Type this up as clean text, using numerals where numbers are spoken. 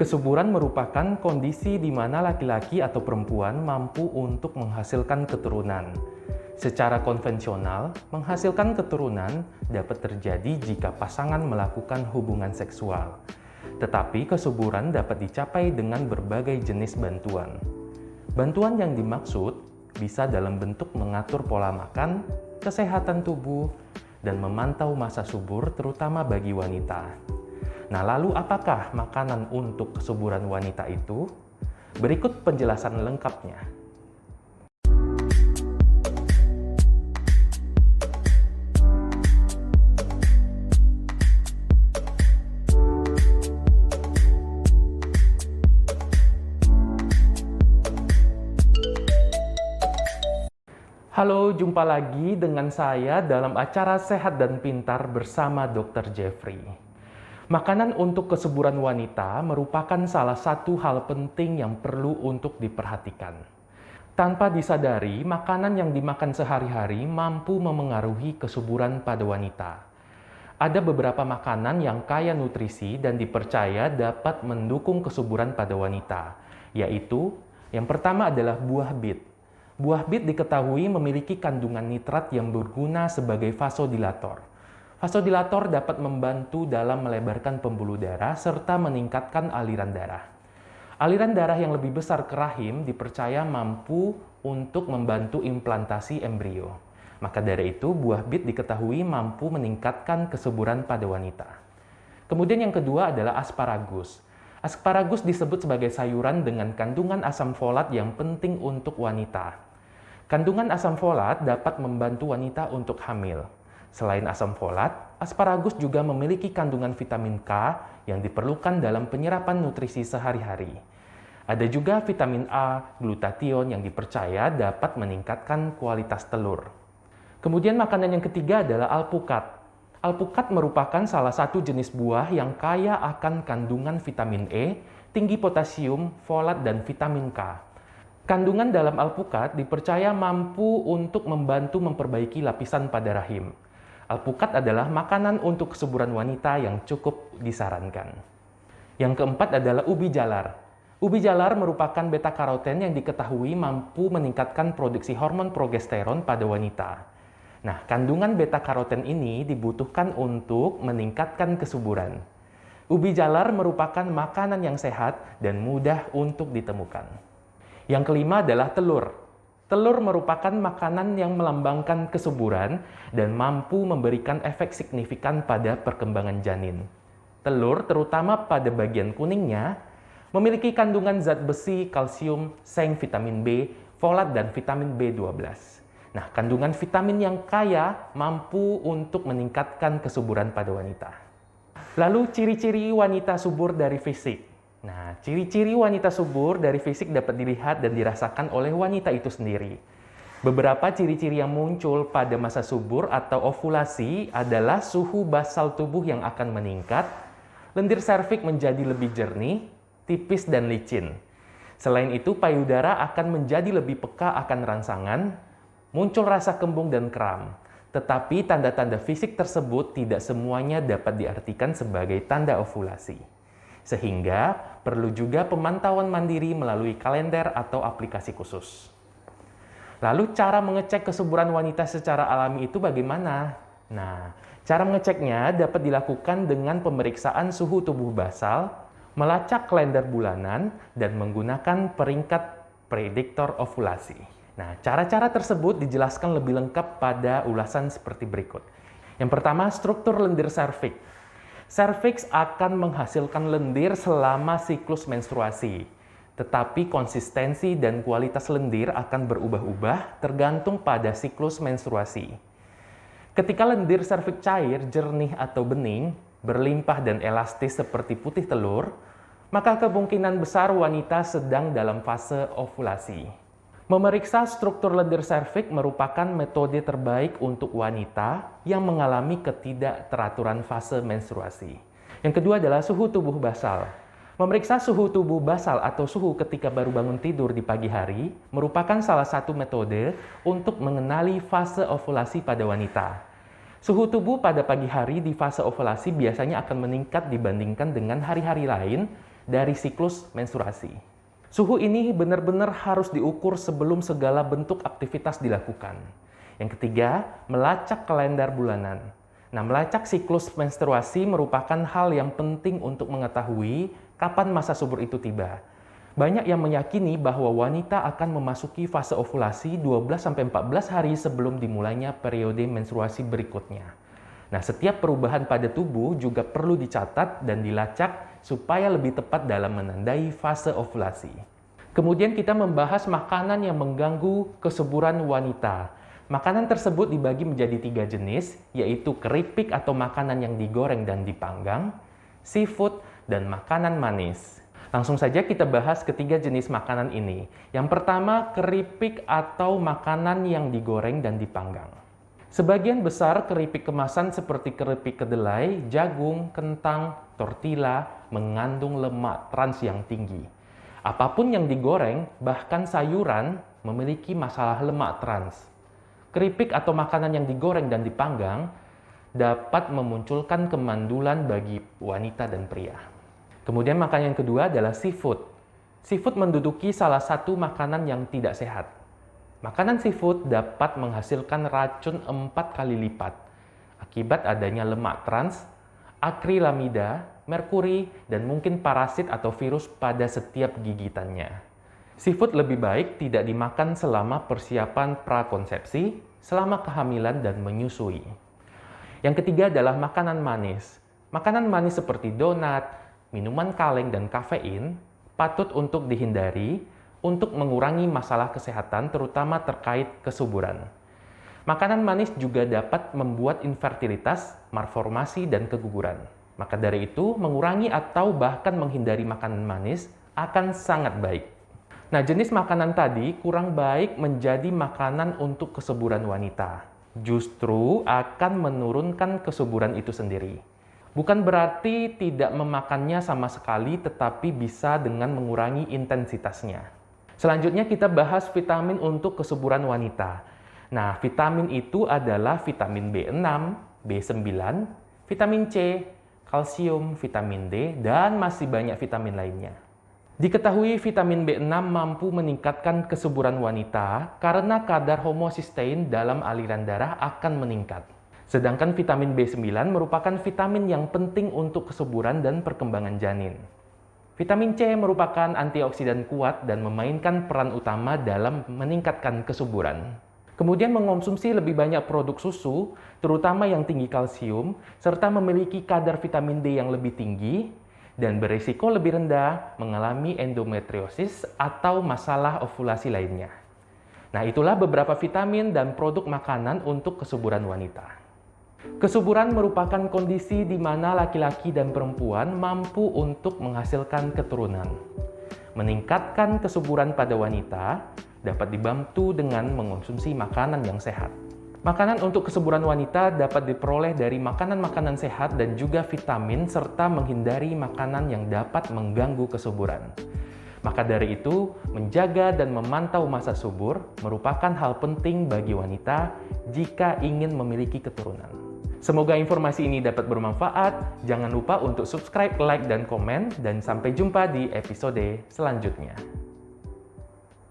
Kesuburan merupakan kondisi di mana laki-laki atau perempuan mampu untuk menghasilkan keturunan. Secara konvensional, menghasilkan keturunan dapat terjadi jika pasangan melakukan hubungan seksual. Tetapi kesuburan dapat dicapai dengan berbagai jenis bantuan. Bantuan yang dimaksud bisa dalam bentuk mengatur pola makan, kesehatan tubuh, dan memantau masa subur terutama bagi wanita. Nah, lalu apakah makanan untuk kesuburan wanita itu? Berikut penjelasan lengkapnya. Halo, jumpa lagi dengan saya dalam acara Sehat dan Pintar bersama Dr. Jeffrey. Makanan untuk kesuburan wanita merupakan salah satu hal penting yang perlu untuk diperhatikan. Tanpa disadari, makanan yang dimakan sehari-hari mampu memengaruhi kesuburan pada wanita. Ada beberapa makanan yang kaya nutrisi dan dipercaya dapat mendukung kesuburan pada wanita, yaitu yang pertama adalah buah bit. Buah bit diketahui memiliki kandungan nitrat yang berguna sebagai vasodilator. Vasodilator dapat membantu dalam melebarkan pembuluh darah serta meningkatkan aliran darah. Aliran darah yang lebih besar ke rahim dipercaya mampu untuk membantu implantasi embrio. Maka dari itu, buah bit diketahui mampu meningkatkan kesuburan pada wanita. Kemudian yang kedua adalah asparagus. Asparagus disebut sebagai sayuran dengan kandungan asam folat yang penting untuk wanita. Kandungan asam folat dapat membantu wanita untuk hamil. Selain asam folat, asparagus juga memiliki kandungan vitamin K yang diperlukan dalam penyerapan nutrisi sehari-hari. Ada juga vitamin A, glutathione yang dipercaya dapat meningkatkan kualitas telur. Kemudian makanan yang ketiga adalah alpukat. Alpukat merupakan salah satu jenis buah yang kaya akan kandungan vitamin E, tinggi potasium, folat, dan vitamin K. Kandungan dalam alpukat dipercaya mampu untuk membantu memperbaiki lapisan pada rahim. Alpukat adalah makanan untuk kesuburan wanita yang cukup disarankan. Yang keempat adalah ubi jalar. Ubi jalar merupakan beta-karoten yang diketahui mampu meningkatkan produksi hormon progesteron pada wanita. Nah, kandungan beta-karoten ini dibutuhkan untuk meningkatkan kesuburan. Ubi jalar merupakan makanan yang sehat dan mudah untuk ditemukan. Yang kelima adalah telur. Telur merupakan makanan yang melambangkan kesuburan dan mampu memberikan efek signifikan pada perkembangan janin. Telur, terutama pada bagian kuningnya, memiliki kandungan zat besi, kalsium, seng, vitamin B, folat, dan vitamin B12. Nah, kandungan vitamin yang kaya mampu untuk meningkatkan kesuburan pada wanita. Lalu, ciri-ciri wanita subur dari fisik. Nah, ciri-ciri wanita subur dari fisik dapat dilihat dan dirasakan oleh wanita itu sendiri. Beberapa ciri-ciri yang muncul pada masa subur atau ovulasi adalah suhu basal tubuh yang akan meningkat, lendir serviks menjadi lebih jernih, tipis dan licin. Selain itu, payudara akan menjadi lebih peka akan rangsangan, muncul rasa kembung dan kram. Tetapi tanda-tanda fisik tersebut tidak semuanya dapat diartikan sebagai tanda ovulasi. Sehingga perlu juga pemantauan mandiri melalui kalender atau aplikasi khusus. Lalu cara mengecek kesuburan wanita secara alami itu bagaimana? Nah, cara mengeceknya dapat dilakukan dengan pemeriksaan suhu tubuh basal, melacak kalender bulanan, dan menggunakan peringkat prediktor ovulasi. Nah, cara-cara tersebut dijelaskan lebih lengkap pada ulasan seperti berikut. Yang pertama, struktur lendir serviks. Serviks akan menghasilkan lendir selama siklus menstruasi, tetapi konsistensi dan kualitas lendir akan berubah-ubah tergantung pada siklus menstruasi. Ketika lendir serviks cair, jernih atau bening, berlimpah dan elastis seperti putih telur, maka kemungkinan besar wanita sedang dalam fase ovulasi. Memeriksa struktur lendir serviks merupakan metode terbaik untuk wanita yang mengalami ketidakteraturan fase menstruasi. Yang kedua adalah suhu tubuh basal. Memeriksa suhu tubuh basal atau suhu ketika baru bangun tidur di pagi hari merupakan salah satu metode untuk mengenali fase ovulasi pada wanita. Suhu tubuh pada pagi hari di fase ovulasi biasanya akan meningkat dibandingkan dengan hari-hari lain dari siklus menstruasi. Suhu ini benar-benar harus diukur sebelum segala bentuk aktivitas dilakukan. Yang ketiga, melacak kalender bulanan. Nah, melacak siklus menstruasi merupakan hal yang penting untuk mengetahui kapan masa subur itu tiba. Banyak yang meyakini bahwa wanita akan memasuki fase ovulasi 12-14 hari sebelum dimulainya periode menstruasi berikutnya. Nah, setiap perubahan pada tubuh juga perlu dicatat dan dilacak supaya lebih tepat dalam menandai fase ovulasi. Kemudian kita membahas makanan yang mengganggu kesuburan wanita. Makanan tersebut dibagi menjadi 3 jenis, yaitu keripik atau makanan yang digoreng dan dipanggang, seafood, dan makanan manis. Langsung saja kita bahas ketiga jenis makanan ini. Yang pertama, keripik atau makanan yang digoreng dan dipanggang. Sebagian besar keripik kemasan seperti keripik kedelai, jagung, kentang, tortilla mengandung lemak trans yang tinggi. Apapun yang digoreng, bahkan sayuran, memiliki masalah lemak trans. Keripik atau makanan yang digoreng dan dipanggang dapat memunculkan kemandulan bagi wanita dan pria. Kemudian makanan yang kedua adalah seafood. Seafood menduduki salah satu makanan yang tidak sehat. Makanan seafood dapat menghasilkan racun 4 kali lipat akibat adanya lemak trans, akrilamida, merkuri, dan mungkin parasit atau virus pada setiap gigitannya. Seafood lebih baik tidak dimakan selama persiapan prakonsepsi, selama kehamilan dan menyusui. Yang ketiga adalah makanan manis. Makanan manis seperti donat, minuman kaleng, dan kafein patut untuk dihindari untuk mengurangi masalah kesehatan terutama terkait kesuburan. Makanan manis juga dapat membuat infertilitas, malformasi, dan keguguran. Maka dari itu, mengurangi atau bahkan menghindari makanan manis akan sangat baik. Nah, jenis makanan tadi kurang baik menjadi makanan untuk kesuburan wanita. Justru akan menurunkan kesuburan itu sendiri. Bukan berarti tidak memakannya sama sekali, tetapi bisa dengan mengurangi intensitasnya. Selanjutnya kita bahas vitamin untuk kesuburan wanita. Nah, vitamin itu adalah vitamin B6, B9, vitamin C, kalsium, vitamin D, dan masih banyak vitamin lainnya. Diketahui vitamin B6 mampu meningkatkan kesuburan wanita karena kadar homocysteine dalam aliran darah akan meningkat. Sedangkan vitamin B9 merupakan vitamin yang penting untuk kesuburan dan perkembangan janin. Vitamin C merupakan antioksidan kuat dan memainkan peran utama dalam meningkatkan kesuburan. Kemudian mengonsumsi lebih banyak produk susu, terutama yang tinggi kalsium, serta memiliki kadar vitamin D yang lebih tinggi, dan berisiko lebih rendah mengalami endometriosis atau masalah ovulasi lainnya. Nah, itulah beberapa vitamin dan produk makanan untuk kesuburan wanita. Kesuburan merupakan kondisi di mana laki-laki dan perempuan mampu untuk menghasilkan keturunan. Meningkatkan kesuburan pada wanita dapat dibantu dengan mengonsumsi makanan yang sehat. Makanan untuk kesuburan wanita dapat diperoleh dari makanan-makanan sehat dan juga vitamin serta menghindari makanan yang dapat mengganggu kesuburan. Maka dari itu, menjaga dan memantau masa subur merupakan hal penting bagi wanita jika ingin memiliki keturunan. Semoga informasi ini dapat bermanfaat. Jangan lupa untuk subscribe, like, dan komen. Dan sampai jumpa di episode selanjutnya.